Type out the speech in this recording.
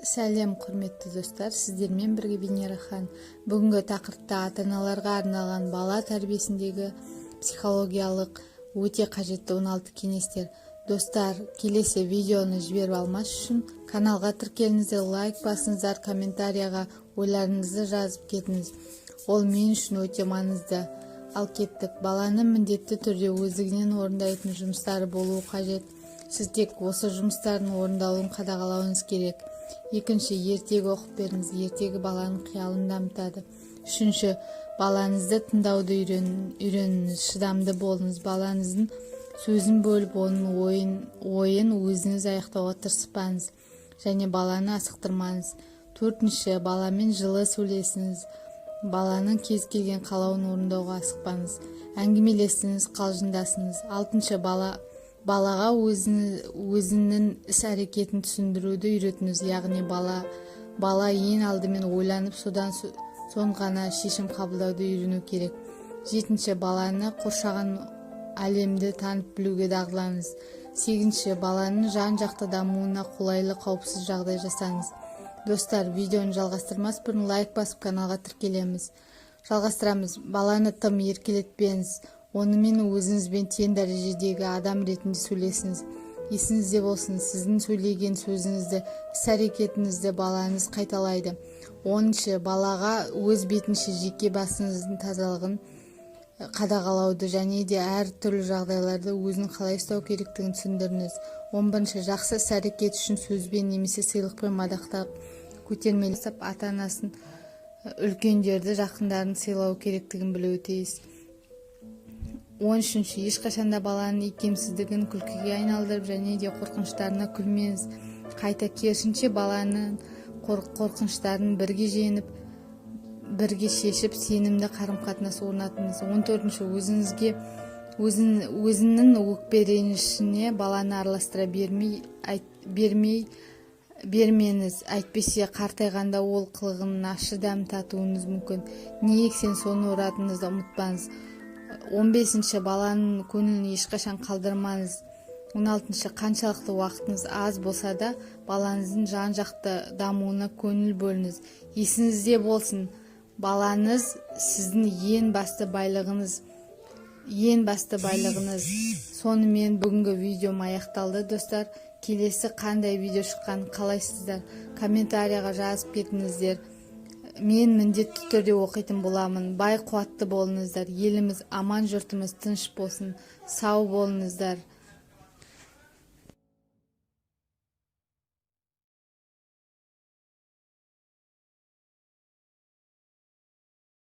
Сәлем құрметті достар, сіздермен бірге Венерахан. Бүгінгі тақырыпта ата-аналарға арналған бала тәрбиесіндегі психологиялық өте қажетті 16 кеңестер. Достар, келесі видеоны жіберіп алмас үшін каналға тіркеліңіздер, лайк басыңыздар, комментарияға ойларыңызды жазып кетіңіз. Ол мен үшін өте маңызды. Ал кеттік. Баланың міндетті түрде өздігінен орындайтын жұмыстары болуы қажет. Сіз тек осы жұмыстардың орындалуын қадағалауыңыз керек. Екінші, ертегі оқып беріңіз. Ертегі баланың қиялын дамытады. Үшінші, балаңызды тыңдауды үйреніңіз. Шыдамды болыңыз. Балаңыздың сөзін бөліп, оның ойын өзіңіз аяқтауға тырыспаңыз және баланы асықтырмаңыз. Төртінші, баламен жылы сөйлесіңіз. Баланың кез келген қалауын орындауға асықпаңыз. Әңгімелесіңіз, қалжыңдасыңыз. Алтыншы, балаға өзінің іс-әрекетін түсіндіруді үйретіңіз. Яғни бала ең алдымен ойланып, содан соң ғана шешім қабылдауды үйрену керек. Жетінші, баланы қоршаған әлемді танып білуге дағдылаңыз. Сегізінші, баланың жан-жақты дамуына қолайлы қауіпсіз жағдай жасаңыз. Достар, видеоны жалғастырмас бұрын лайк басып каналға тіркелеміз. Жалғастырамыз. Баланы тым еркелетпеңіз. Онымен өзіңізбен тең дәрежедегі адам ретінде сөйлесіңіз. Есіңізде болсын, сіздің сөйлеген сөзіңізді, іс-әрекетіңізді балаңыз қайталайды. 10-шы, балаға өз бетінше жеке басыңыздың тазалығын қадағалауды және де әр түрлі жағдайларда өзін қалай ұстау керектігін түсіндіріңіз. 11-ші, жақсы іс-әрекет үшін сөзбен немесе сыйлықпен мадақтап көтермелесіп, ата-анасын, үлкендерді, жақындарын сыйлау керектігін білуі тиіс. 13-ші, ешқашанда баланың икемсіздігін күлкіге айналдырып және де қорқыныштарына күлмеңіз. Қайта керісінше баланың қорқыныштарын бірге жеңіп, бірге шешіп, сенімді қарым-қатынас орнатыңыз. 14-ші, өзінің өкпе ренішіне баланы араластыра бермеңіз. Әйтпесе қартайғанда ол қылығының ащы дәмін татуыңыз мүмкін. Не ексең соны оратыныңызды ұмытпаңыз. 15-ші, баланың көңілін ешқашан қалдырмаңыз. 16-ші, қаншалықты уақытыңыз аз болса да балаңыздың жан-жақты дамуына көңіл бөліңіз. Есіңізде болсын, балаңыз сіздің ең басты байлығыңыз. Сонымен бүгінгі видеом аяқталды, достар. Келесі қандай видео шыққанын қалайсыздар? Комментарияға жазып кетіңіздер. Мен міндетті түрде оқитын боламын. Бай қуатты болыңыздар. Еліміз аман, жұртымыз тыныш болсын. Сау болыңыздар.